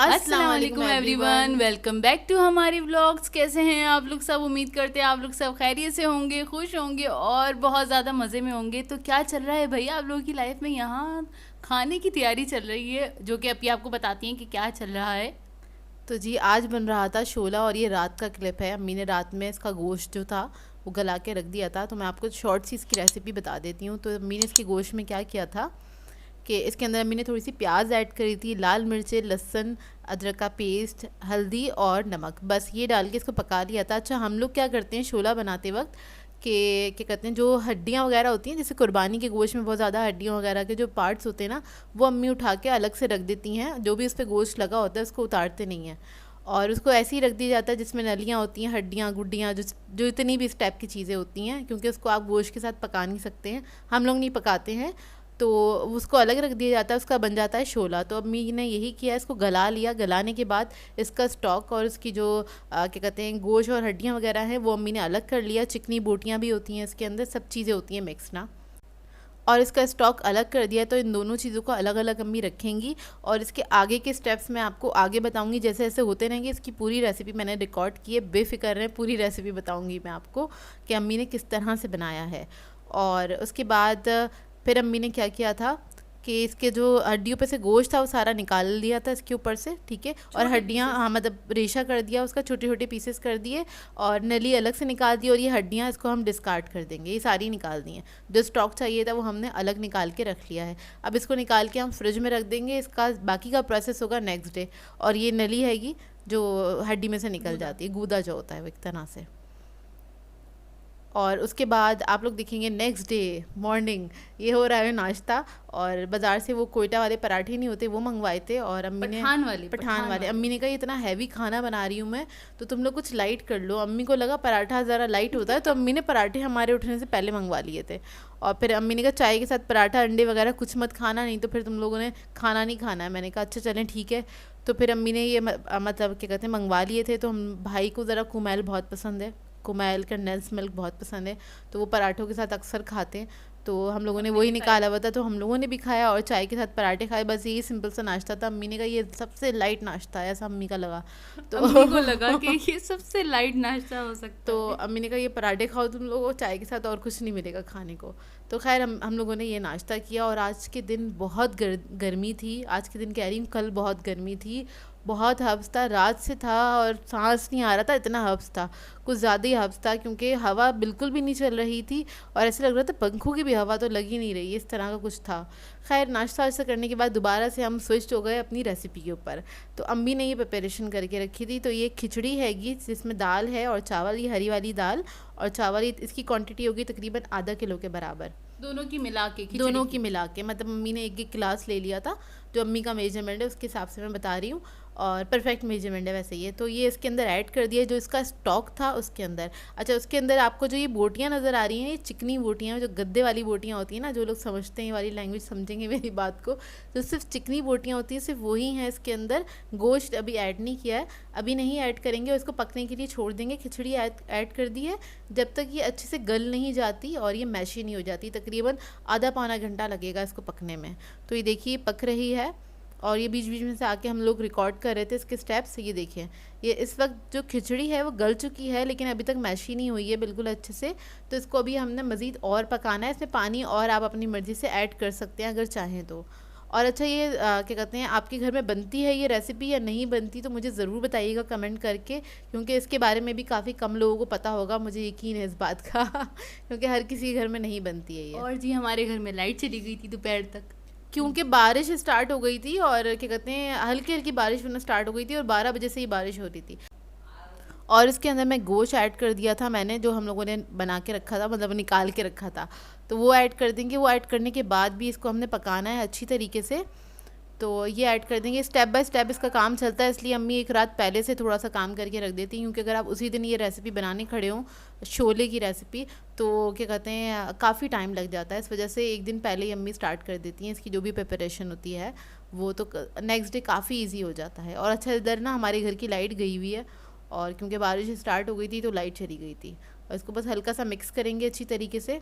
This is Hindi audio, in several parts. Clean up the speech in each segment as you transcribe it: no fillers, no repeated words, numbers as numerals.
अस्सलाम वालेकुम एवरीवन, वेलकम बैक टू हमारी व्लॉग्स। कैसे हैं आप लोग सब? उम्मीद करते हैं आप लोग सब खैरियत से होंगे, खुश होंगे और बहुत ज़्यादा मज़े में होंगे। तो क्या चल रहा है भैया आप लोगों की लाइफ में? यहाँ खाने की तैयारी चल रही है, जो कि अभी आपको बताती हैं कि क्या चल रहा है। तो जी आज बन रहा था शोला और ये रात का क्लिप है। अम्मी ने रात में इसका गोश्त जो था वो गला के रख दिया था। तो मैं आपको शॉर्ट सी इसकी रेसिपी बता देती हूँ। तो अम्मी ने इसके गोश्त में क्या किया था कि इसके अंदर अम्मी ने थोड़ी सी प्याज ऐड करी थी, लाल मिर्चें, लहसुन, अदरक का पेस्ट, हल्दी और नमक, बस ये डाल के इसको पका लिया था। अच्छा, हम लोग क्या करते हैं शोला बनाते वक्त कि क्या कहते हैं, जो हड्डियाँ वगैरह होती हैं, जैसे कुर्बानी के गोश्त में बहुत ज़्यादा हड्डियाँ वगैरह के जो पार्ट्स होते हैं ना, वो अम्मी उठा के अलग से रख देती हैं। जो भी उस पर गोश्त लगा होता है उसको उतारते नहीं हैं और उसको ऐसे ही रख दिया जाता है जिसमें नलियाँ होती हैं, हड्डियाँ गुड्डियाँ, जो जो इतनी भी इस टाइप की चीज़ें होती हैं, क्योंकि उसको आप गोश्त के साथ पका नहीं सकते हैं, हम लोग नहीं पकाते हैं। तो उसको अलग रख दिया जाता है, उसका बन जाता है शोला। तो अम्मी ने यही किया, इसको गला लिया। गलाने के बाद इसका स्टॉक और उसकी जो क्या कहते हैं गोश्त और हड्डियाँ वगैरह हैं वो अम्मी ने अलग कर लिया। चिकनी बोटियाँ भी होती हैं इसके अंदर, सब चीज़ें होती हैं मिक्स ना, और इसका स्टॉक अलग कर दिया। तो इन दोनों चीज़ों को अलग अलग अम्मी रखेंगी और इसके आगे के स्टेप्स मैं आपको आगे बताऊंगी, जैसे जैसे होते रहेंगे। इसकी पूरी रेसिपी मैंने रिकॉर्ड की है, बेफिक्र रहे, पूरी रेसिपी बताऊंगी मैं आपको कि अम्मी ने किस तरह से बनाया है। और उसके बाद फिर अम्मी ने क्या किया था कि इसके जो हड्डियों पे से गोश्त था वो सारा निकाल लिया था इसके ऊपर से, ठीक है। और हड्डियाँ, हाँ मतलब रेशा कर दिया उसका, छोटे छोटे पीसेस कर दिए और नली अलग से निकाल दी। और ये हड्डियाँ इसको हम डिस्कार्ड कर देंगे, ये सारी निकाल दी हैं। जो स्टॉक चाहिए था वो हमने अलग निकाल के रख लिया है। अब इसको निकाल के हम फ्रिज में रख देंगे। इसका बाकी का प्रोसेस होगा नेक्स्ट डे। और ये नली हैगी जो हड्डी में से निकल जाती है, गूदा जो होता है वो एक तरह से। और उसके बाद आप लोग देखेंगे नेक्स्ट डे मॉर्निंग ये हो रहा है नाश्ता। और बाज़ार से वो कोयटा वाले पराठे नहीं होते वो मंगवाए थे, और अम्मी ने पठान वाले अम्मी ने कहा इतना हैवी खाना बना रही हूँ मैं, तो तुम लोग कुछ लाइट कर लो। अम्मी को लगा पराठा ज़रा लाइट होता है, तो अम्मी ने पराठे हमारे उठने से पहले मंगवा लिए थे। और फिर अम्मी ने कहा चाय के साथ पराठा, अंडे वगैरह कुछ मत खाना, नहीं तो फिर तुम लोगों ने खाना नहीं खाना है। मैंने कहा अच्छा चलें ठीक है। तो फिर अम्मी ने ये मतलब क्या कहते हैं मंगवा लिए थे। तो हम भाई को ज़रा कुमैल बहुत पसंद है, कुमैल कंडेंस मिल्क बहुत पसंद है, तो वो पराठों के साथ अक्सर खाते हैं। तो हम लोगों ने वही निकाला हुआ था, तो हम लोगों ने भी खाया और चाय के साथ पराठे खाए। बस यही सिंपल सा नाश्ता था। अम्मी ने कहा ये सबसे लाइट नाश्ता है, ऐसा अम्मी का लगा। तो अम्मी को लगा कि ये सबसे लाइट नाश्ता हो सकता तो है। अम्मी ने कहा ये पराठे खाओ तुम लोगों को, चाय के साथ और कुछ नहीं मिलेगा खाने को। तो खैर हम लोगों ने ये नाश्ता किया। और आज के दिन बहुत गर्मी थी, आज के दिन कह रही हूँ, कल बहुत गर्मी थी, बहुत हब्स था, रात से था और सांस नहीं आ रहा था, इतना हब्स था, कुछ ज़्यादा ही हब्स था, क्योंकि हवा बिल्कुल भी नहीं चल रही थी और ऐसे लग रहा था पंखों की भी हवा तो लग ही नहीं रही, इस तरह का कुछ था। खैर नाश्ता वाश्ता करने के बाद दोबारा से हम स्विच हो गए अपनी रेसिपी के ऊपर। तो अम्मी ने ये प्रिपरेशन करके रखी थी। तो ये खिचड़ी हैगी जिसमें दाल है और चावल, ये हरी वाली दाल और चावल, इसकी क्वांटिटी होगी तकरीबन आधा किलो के बराबर, दोनों की मिला के, दोनों की मिला के। मतलब मम्मी ने एक एक गिलास ले लिया था, जो अम्मी का मेजरमेंट है उसके हिसाब से मैं बता रही हूँ, और परफेक्ट मेजरमेंट है वैसे ये। तो ये इसके अंदर ऐड कर दिया जो इसका स्टॉक था उसके अंदर। अच्छा, उसके अंदर आपको जो ये बोटियाँ नज़र आ रही हैं, ये चिकनी बोटियाँ, जो गद्दे वाली बोटियाँ होती हैं ना, जो लोग समझते हैं ये वाली लैंग्वेज समझेंगे मेरी बात को, तो सिर्फ चिकनी बोटियाँ होती हैं, सिर्फ वही हैं इसके अंदर। गोश्त अभी ऐड नहीं किया है, अभी नहीं ऐड करेंगे, उसको पकने के लिए छोड़ देंगे। खिचड़ी ऐड कर दी है, जब तक ये अच्छे से गल नहीं जाती और ये मैशी नहीं हो जाती। तकरीबन आधा पौना घंटा लगेगा इसको पकने में। तो ये देखिए पक रही है और ये बीच बीच में से आके हम लोग रिकॉर्ड कर रहे थे इसके स्टेप्स। ये देखिए ये इस वक्त जो खिचड़ी है वो गल चुकी है, लेकिन अभी तक मैशी नहीं हुई है बिल्कुल अच्छे से। तो इसको अभी हमने मज़ीद और पकाना है। इसमें पानी और आप अपनी मर्ज़ी से ऐड कर सकते हैं अगर चाहें तो। और अच्छा, ये क्या कहते हैं, आपके घर में बनती है ये रेसिपी या नहीं बनती, तो मुझे ज़रूर बताइएगा कमेंट करके, क्योंकि इसके बारे में भी काफ़ी कम लोगों को पता होगा, मुझे यकीन है इस बात का क्योंकि हर किसी के घर में नहीं बनती है ये। और जी हमारे घर में लाइट चली गई थी दोपहर तक, क्योंकि बारिश स्टार्ट हो गई थी और क्या कहते हैं हल्की हल्की बारिश होना स्टार्ट हो गई थी और 12 बजे से ही बारिश हो रही थी। और इसके अंदर मैं गोश्त ऐड कर दिया था मैंने, जो हम लोगों ने बना के रखा था, मतलब निकाल के रखा था, तो वो ऐड कर देंगे। वो ऐड करने के बाद भी इसको हमने पकाना है अच्छी तरीके से। तो ये ऐड कर देंगे, स्टेप बाय स्टेप इसका काम चलता है, इसलिए अम्मी एक रात पहले से थोड़ा सा काम करके रख देती हैं, क्योंकि अगर आप उसी दिन ये रेसिपी बनाने खड़े हों, शोले की रेसिपी, तो क्या कहते हैं काफ़ी टाइम लग जाता है। इस वजह से एक दिन पहले ही अम्मी स्टार्ट कर देती हैं इसकी जो भी प्रिपरेशन होती है वो, तो नेक्स्ट डे काफ़ी ईजी हो जाता है। और अच्छा, इधर ना हमारे घर की लाइट गई हुई है और क्योंकि बारिश स्टार्ट हो गई थी तो लाइट चली गई थी। और इसको बस हल्का सा मिक्स करेंगे अच्छी तरीके से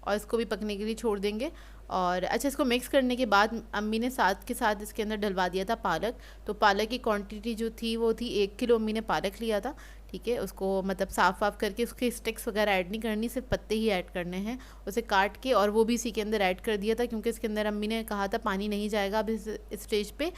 और इसको भी पकने के लिए छोड़ देंगे। और अच्छा, इसको मिक्स करने के बाद अम्मी ने साथ के साथ इसके अंदर डलवा दिया था पालक। तो पालक की क्वांटिटी जो थी वो थी 1 किलो अम्मी ने पालक लिया था। ठीक है, उसको मतलब साफ़ करके उसके स्टिक्स वगैरह ऐड नहीं करनी, सिर्फ पत्ते ही ऐड करने हैं। उसे काट के और वो भी इसी के अंदर ऐड कर दिया था, क्योंकि इसके अंदर अम्मी ने कहा था पानी नहीं जाएगा अब इस स्टेज पे।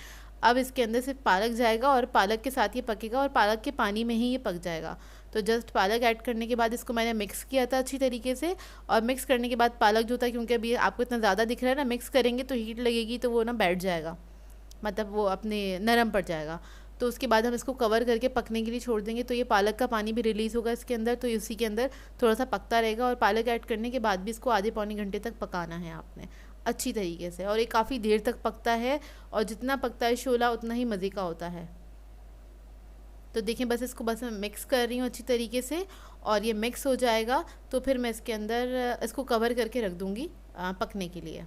अब इसके अंदर सिर्फ पालक जाएगा और पालक के साथ ये पकेगा और पालक के पानी में ही ये पक जाएगा। तो जस्ट पालक ऐड करने के बाद इसको मैंने मिक्स किया था अच्छी तरीके से। और मिक्स करने के बाद पालक जो था, क्योंकि अभी आपको इतना ज़्यादा दिख रहा है ना, मिक्स करेंगे तो हीट लगेगी तो वो ना बैठ जाएगा, मतलब वो अपने नरम पड़ जाएगा। तो उसके बाद हम इसको कवर करके पकने के लिए छोड़ देंगे। तो ये पालक का पानी भी रिलीज़ होगा इसके अंदर, तो इसी के अंदर थोड़ा सा पकता रहेगा। और पालक ऐड करने के बाद भी इसको आधे पौने घंटे तक पकाना है आपने अच्छी तरीके से। और ये काफ़ी देर तक पकता है, और जितना पकता है शोला उतना ही मज़े का होता है। तो देखिए, बस इसको बस मैं मिक्स कर रही हूँ अच्छी तरीके से, और ये मिक्स हो जाएगा तो फिर मैं इसके अंदर इसको कवर करके रख दूँगी पकने के लिए।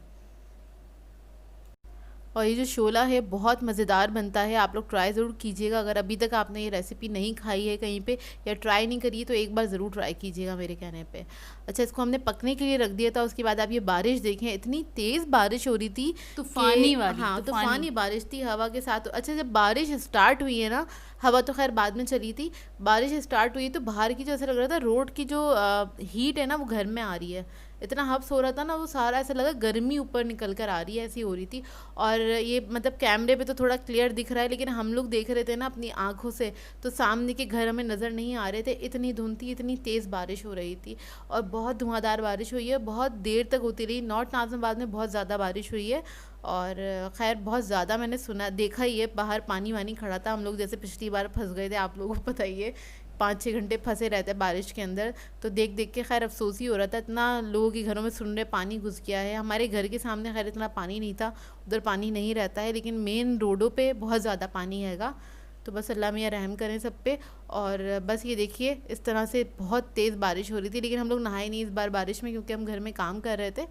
और ये जो शोला है बहुत मज़ेदार बनता है, आप लोग ट्राई ज़रूर कीजिएगा। अगर अभी तक आपने ये रेसिपी नहीं खाई है कहीं पे या ट्राई नहीं करी है तो एक बार ज़रूर ट्राई कीजिएगा मेरे कहने पे। अच्छा, इसको हमने पकने के लिए रख दिया था। उसके बाद आप ये बारिश देखें, इतनी तेज़ बारिश हो रही थी, तूफानी वाली, हाँ तूफानी बारिश थी हवा के साथ। अच्छा, जब बारिश स्टार्ट हुई है ना, हवा तो खैर बाद में चली थी, बारिश स्टार्ट हुई तो बाहर की जो ऐसा लग रहा था रोड की जो हीट है ना वो घर में आ रही है। इतना हब्स हो रहा था ना, वो सारा ऐसा लगा गर्मी ऊपर निकल कर आ रही है, ऐसी हो रही थी। और ये मतलब कैमरे पे तो थोड़ा क्लियर दिख रहा है, लेकिन हम लोग देख रहे थे ना अपनी आंखों से, तो सामने के घर हमें नज़र नहीं आ रहे थे, इतनी धुंध थी, इतनी तेज़ बारिश हो रही थी। और बहुत धुआंधार बारिश हुई है, बहुत देर तक होती रही। नॉर्थ नाज़िमाबाद में बहुत ज़्यादा बारिश हुई है, और खैर बहुत ज़्यादा मैंने सुना देखा ही है, बाहर पानी वानी खड़ा था। हम लोग जैसे पिछली बार फंस गए थे, आप लोगों को पता ही है, 5-6 घंटे फंसे रहते हैं बारिश के अंदर। तो देख देख के खैर अफसोस ही हो रहा था, इतना लोगों के घरों में सुन रहे पानी घुस गया है। हमारे घर के सामने खैर इतना पानी नहीं था, उधर पानी नहीं रहता है, लेकिन मेन रोडों पे बहुत ज़्यादा पानी हैगा। तो बस अल्लाह मियाँ रहम करें सब पे। और बस ये देखिए, इस तरह से बहुत तेज़ बारिश हो रही थी, लेकिन हम लोग नहाए नहीं इस बार बारिश में, क्योंकि हम घर में काम कर रहे थे।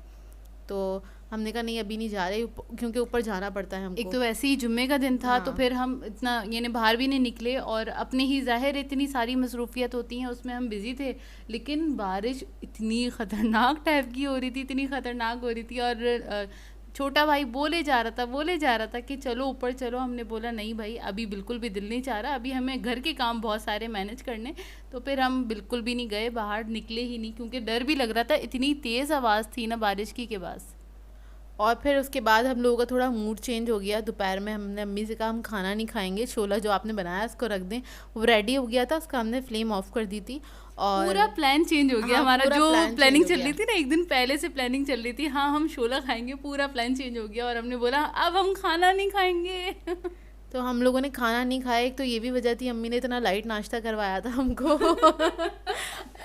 तो हमने कहा नहीं, अभी नहीं जा रहे, क्योंकि ऊपर जाना पड़ता है हमको। एक तो वैसे ही जुम्मे का दिन था, तो हाँ। फिर हम इतना यानी बाहर भी नहीं निकले, और अपने ही ज़ाहिर इतनी सारी मसरूफियत होती हैं उसमें हम बिज़ी थे। लेकिन बारिश इतनी ख़तरनाक टाइप की हो रही थी, इतनी ख़तरनाक हो रही थी। और छोटा भाई बोले जा रहा था कि चलो ऊपर चलो। हमने बोला नहीं भाई, अभी बिल्कुल भी दिल नहीं चाह रहा, अभी हमें घर के काम बहुत सारे मैनेज करने। तो फिर हम बिल्कुल भी नहीं गए बाहर, निकले ही नहीं, क्योंकि डर भी लग रहा था, इतनी तेज़ आवाज़ थी ना बारिश की के बाद। और फिर उसके बाद हम लोगों का थोड़ा मूड चेंज हो गया। दोपहर में हमने अम्मी से कहा हम खाना नहीं खाएंगे, शोला जो आपने बनाया उसको रख दें। वो रेडी हो गया था, उसका हमने फ्लेम ऑफ कर दी थी। और पूरा प्लान चेंज हो गया हाँ, हमारा, पूरा जो प्लान प्लानिंग चेंज हो चल रही गया। थी ना, एक दिन पहले से प्लानिंग चल रही थी, हाँ हम शोला खाएंगे, पूरा प्लान चेंज हो गया। और हमने बोला अब हम खाना नहीं खाएंगे। तो हम लोगों ने खाना नहीं खाया। एक तो ये भी वजह थी, अम्मी ने इतना लाइट नाश्ता करवाया था हमको।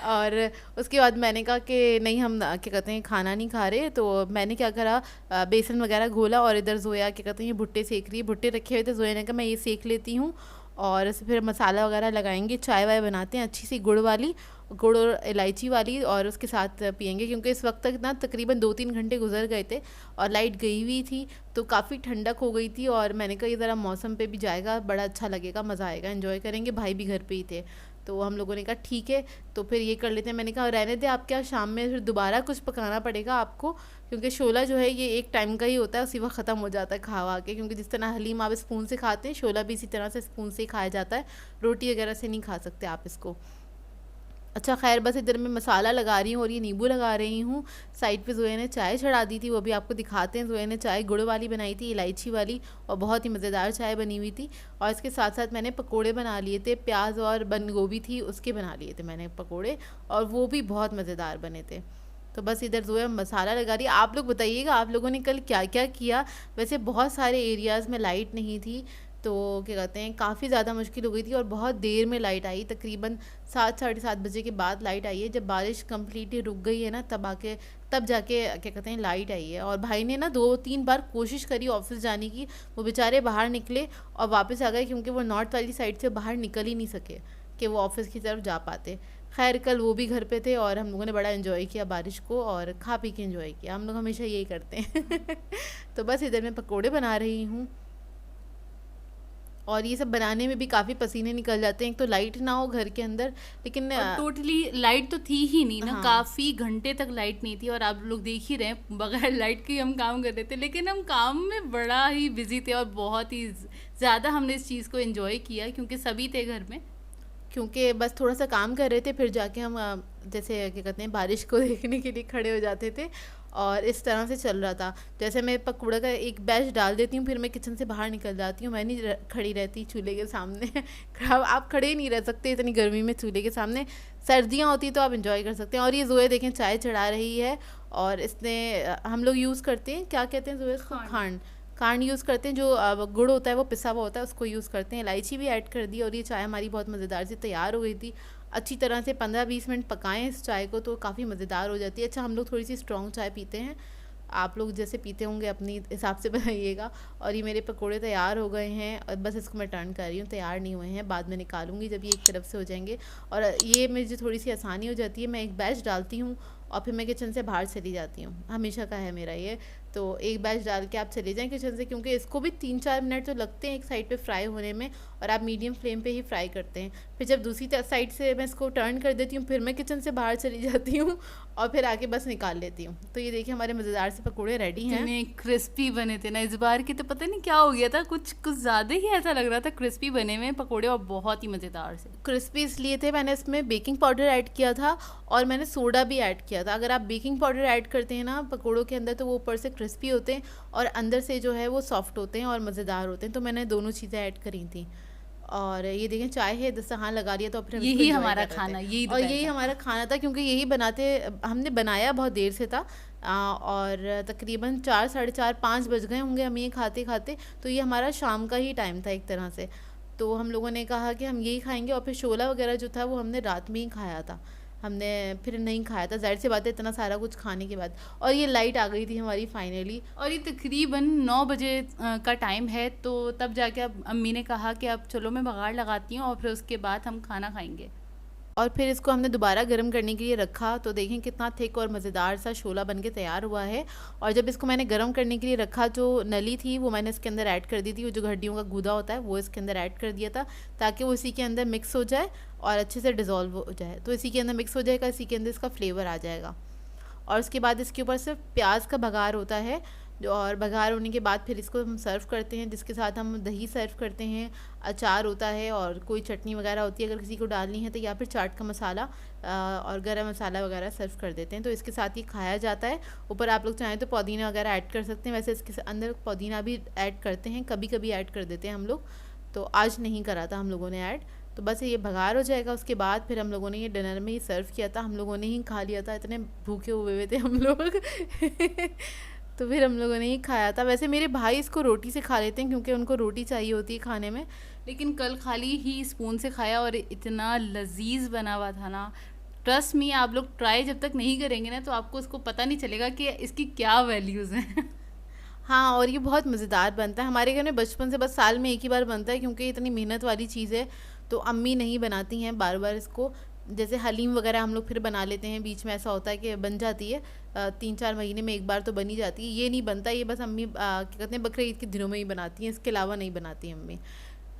और उसके बाद मैंने कहा कि नहीं, हम क्या कहते हैं खाना नहीं खा रहे। तो मैंने क्या करा, बेसन वगैरह घोला, और इधर जोया क्या कहते हैं ये भुट्टे सेक रही है, भुट्टे रखे हुए थे। जोया ने कहा मैं ये सेक लेती हूँ, और फिर मसाला वगैरह लगाएंगे, चाय वाय बनाते हैं अच्छी सी गुड़ वाली, गुड़ और इलायची वाली, और उसके साथ पियेंगे। क्योंकि इस वक्त तक ना तकरीबन 2-3 घंटे गुजर गए थे और लाइट गई हुई थी, तो काफ़ी ठंडक हो गई थी। और मैंने कहा ये ज़रा मौसम पे भी जाएगा, बड़ा अच्छा लगेगा, मज़ा आएगा, एंजॉय करेंगे। भाई भी घर पे ही थे, तो हम लोगों ने कहा ठीक है, तो फिर ये कर लेते हैं। मैंने कहा रहने दे, आप क्या शाम में फिर दोबारा कुछ पकाना पड़ेगा आपको, क्योंकि शोला जो है ये एक टाइम का ही होता है, उसी वक्त ख़त्म हो जाता है खा के। क्योंकि जिस तरह हलीम आप स्पून से खाते हैं, शोला भी इसी तरह से स्पून से ही खाया जाता है, रोटी वगैरह से नहीं खा सकते आप इसको। अच्छा खैर, बस इधर मैं मसाला लगा रही हूँ और ये नींबू लगा रही हूँ। साइड पे जोया ने चाय चढ़ा दी थी, वो भी आपको दिखाते हैं। जोया ने चाय गुड़ वाली बनाई थी, इलायची वाली, और बहुत ही मज़ेदार चाय बनी हुई थी। और इसके साथ साथ मैंने पकोड़े बना लिए थे, प्याज और बंद गोभी थी उसके बना लिए थे मैंने पकोड़े, और वो भी बहुत मज़ेदार बने थे। तो बस इधर जो है मसाला लगा रही है। आप लोग बताइएगा आप लोगों ने कल क्या क्या किया। वैसे बहुत सारे एरियाज़ में लाइट नहीं थी, तो क्या कहते हैं काफ़ी ज़्यादा मुश्किल हो गई थी, और बहुत देर में लाइट आई, तकरीबन 7-7:30 बजे के बाद लाइट आई है। जब बारिश कम्प्लीटली रुक गई है ना, तब जाके क्या कहते हैं लाइट आई है। और भाई ने ना 2-3 बार कोशिश करी ऑफिस जाने की, वो बेचारे बाहर निकले और वापस आ गए, क्योंकि वो नॉर्थ वाली साइड से बाहर निकल ही नहीं सके कि वो ऑफिस की तरफ जा पाते। खैर कल वो भी घर पे थे, और हम लोगों ने बड़ा एंजॉय किया बारिश को, और खा पी के एंजॉय किया। हम लोग हमेशा यही करते हैं। तो बस इधर मैं पकोड़े बना रही हूँ, और ये सब बनाने में भी काफ़ी पसीने निकल जाते हैं, एक तो लाइट ना हो घर के अंदर, लेकिन और टोटली लाइट तो थी ही नहीं ना, हाँ। काफी घंटे तक लाइट नहीं थी। और आप लोग देख ही रहे हैं बगैर लाइट के ही हम काम कर रहे थे, लेकिन हम काम में बड़ा ही बिजी थे और बहुत ही ज्यादा हमने इस चीज को एंजॉय किया क्योंकि सभी थे घर में। क्योंकि बस थोड़ा सा काम कर रहे थे, फिर जाके हम जैसे क्या कहते हैं बारिश को देखने के लिए खड़े हो जाते थे, और इस तरह से चल रहा था। जैसे मैं पकौड़ा का एक बैच डाल देती हूँ, फिर मैं किचन से बाहर निकल जाती हूँ, मैं नहीं खड़ी रहती चूल्हे के सामने। आप खड़े ही नहीं रह सकते इतनी गर्मी में चूल्हे के सामने। सर्दियाँ होती तो आप इंजॉय कर सकते हैं। और ये जोए देखें चाय चढ़ा रही है, और इसने हम लोग यूज़ करते हैं, क्या कहते हैं जोए इसको, खांड। खांड यूज़ करते हैं, जो गुड़ होता है वो पिसा हुआ होता है, उसको यूज़ करते हैं। इलायची भी ऐड कर दी, और ये चाय हमारी बहुत मज़ेदार से तैयार हो गई थी। अच्छी तरह से 15-20 मिनट पकाएं इस चाय को, तो काफ़ी मज़ेदार हो जाती है। अच्छा, हम लोग थोड़ी सी स्ट्रॉन्ग चाय पीते हैं, आप लोग जैसे पीते होंगे अपनी हिसाब से बनाइएगा। और ये मेरे पकोड़े तैयार हो गए हैं, और बस इसको मैं टर्न कर रही हूँ, तैयार नहीं हुए हैं, बाद में निकालूंगी जब ये एक तरफ से हो जाएंगे। और ये मुझे थोड़ी सी आसानी हो जाती है, मैं एक बैच डालती हूँ और फिर मैं किचन से बाहर चली जाती हूँ, हमेशा का है मेरा ये। तो एक बैच डाल के आप चले जाएं किचन से, क्योंकि इसको भी 3-4 मिनट तो लगते हैं एक साइड पे फ्राई होने में, और आप मीडियम फ्लेम पे ही फ्राई करते हैं। फिर जब दूसरी साइड से मैं इसको टर्न कर देती हूँ, फिर मैं किचन से बाहर चली जाती हूँ और फिर आके बस निकाल लेती हूँ। तो ये देखिए हमारे मज़ेदार से पकौड़े रेडी हैं। इतने क्रिस्पी बने थे ना इस बार के, तो पता नहीं क्या हो गया था, कुछ ज़्यादा ही ऐसा लग रहा था क्रिस्पी बने हुए पकौड़े, और बहुत ही मज़ेदार से। क्रिस्पी इसलिए थे, मैंने इसमें बेकिंग पाउडर ऐड किया था और मैंने सोडा भी ऐड किया था। अगर आप बेकिंग पाउडर ऐड करते हैं ना पकौड़ों के अंदर, तो वो ऊपर से क्रिस्पी होते हैं और अंदर से जो है वो सॉफ्ट होते हैं और मज़ेदार होते हैं। तो मैंने दोनों चीज़ें ऐड करी थी। और ये देखें चाय है, दस्तरखान लगा लिया, तो फिर हम इसको यही enjoy हमारा कर रहे खाना, थे। यही और दोपहर यही का। हमारा खाना था, क्योंकि यही बनाते हमने बनाया बहुत देर से था, और तकरीबन 4, साढ़े 4, 5 बज गए होंगे हमें ये खाते खाते। तो ये हमारा शाम का ही टाइम था एक तरह से। तो हम लोगों ने कहा कि हम यही खाएंगे, और फिर शोला वगैरह जो था वो हमने रात में ही खाया था, हमने फिर नहीं खाया था, जाहिर सी बात है इतना सारा कुछ खाने के बाद। और ये लाइट आ गई थी हमारी फाइनली, और ये तकरीबन 9 बजे का टाइम है, तो तब जाके अब अम्मी ने कहा कि अब चलो मैं बघाड़ लगाती हूँ और फिर उसके बाद हम खाना खाएंगे। और फिर इसको हमने दोबारा गर्म करने के लिए रखा। तो देखें कितना थिक और मज़ेदार सा शोला बन के तैयार हुआ है। और जब इसको मैंने गर्म करने के लिए रखा, जो नली थी वो मैंने इसके अंदर ऐड कर दी थी, वो जो हड्डियों का गूदा होता है वो इसके अंदर ऐड कर दिया था, ताकि वो इसी के अंदर मिक्स हो जाए और अच्छे से डिज़ोल्व हो जाए। तो इसी के अंदर मिक्स हो जाएगा, इसी के अंदर इसका फ्लेवर आ जाएगा। और उसके बाद इसके ऊपर सिर्फ प्याज का बघार होता है, और बघार होने के बाद फिर इसको हम सर्व करते हैं, जिसके साथ हम दही सर्व करते हैं, अचार होता है और कोई चटनी वगैरह होती है अगर किसी को डालनी है तो, या फिर चाट का मसाला और गरम मसाला वगैरह सर्व कर देते हैं। तो इसके साथ ये खाया जाता है। ऊपर आप लोग चाहें तो पुदीना वगैरह ऐड कर सकते हैं, वैसे इसके अंदर पुदीना भी ऐड करते हैं, कभी कभी ऐड कर देते हैं हम लोग, तो आज नहीं करा था हम लोगों ने ऐड। तो बस ये बघार हो जाएगा, उसके बाद फिर हम लोगों ने ये डिनर में ही सर्व किया था, हम लोगों ने ही खा लिया था, इतने भूखे हुए थे हम लोग। तो फिर हम लोगों ने ही खाया था। वैसे मेरे भाई इसको रोटी से खा लेते हैं, क्योंकि उनको रोटी चाहिए होती है खाने में। लेकिन कल खाली ही स्पून से खाया और इतना लजीज बना हुआ था ना, ट्रस्ट मी, आप लोग ट्राई जब तक नहीं करेंगे ना तो आपको उसको पता नहीं चलेगा कि इसकी क्या वैल्यूज़ हैं। हाँ, और ये बहुत मज़ेदार बनता है। हमारे घर में बचपन से बस साल में एक ही बार बनता है, क्योंकि इतनी मेहनत वाली चीज़ है, तो अम्मी नहीं बनाती हैं बार बार इसको। जैसे हलीम वगैरह हम लोग फिर बना लेते हैं, बीच में ऐसा होता है कि बन जाती है, 3-4 महीने में एक बार तो बनी जाती है। ये नहीं बनता, ये बस अम्मी क्या कहते हैं बकरीद ईद के दिनों में ही बनाती हैं, इसके अलावा नहीं बनाती अम्मी।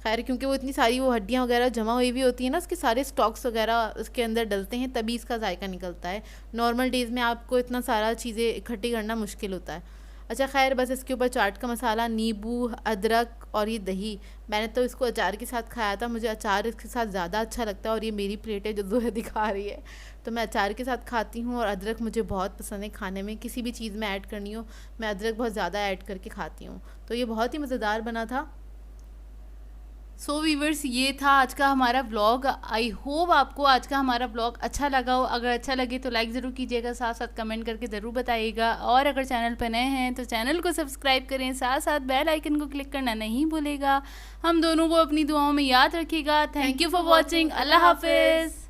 खैर, क्योंकि वो इतनी सारी वो हड्डियाँ वगैरह जमा हुई भी होती है ना, उसके सारे स्टॉक्स वगैरह उसके अंदर डलते हैं, तभी इसका जायका निकलता है। नॉर्मल डेज़ में आपको इतना सारा चीज़ें इकट्ठी करना मुश्किल होता है। अच्छा खैर, बस इसके ऊपर चाट का मसाला, नींबू, अदरक और ये दही। मैंने तो इसको अचार के साथ खाया था, मुझे अचार इसके साथ ज़्यादा अच्छा लगता है, और ये मेरी प्लेट है जो जोया दिखा रही है, तो मैं अचार के साथ खाती हूँ। और अदरक मुझे बहुत पसंद है खाने में, किसी भी चीज़ में ऐड करनी हो मैं अदरक बहुत ज़्यादा ऐड करके खाती हूँ। तो ये बहुत ही मज़ेदार बना था। सो वीवर्स, ये था आज का हमारा व्लॉग। आई होप आपको आज का हमारा व्लॉग अच्छा लगा हो। अगर अच्छा लगे तो लाइक ज़रूर कीजिएगा, साथ साथ कमेंट करके ज़रूर बताइएगा। और अगर चैनल पर नए हैं तो चैनल को सब्सक्राइब करें, साथ साथ बेल आइकन को क्लिक करना नहीं भूलेगा। हम दोनों को अपनी दुआओं में याद रखिएगा। Thank you for watching. Allah हाफिज़।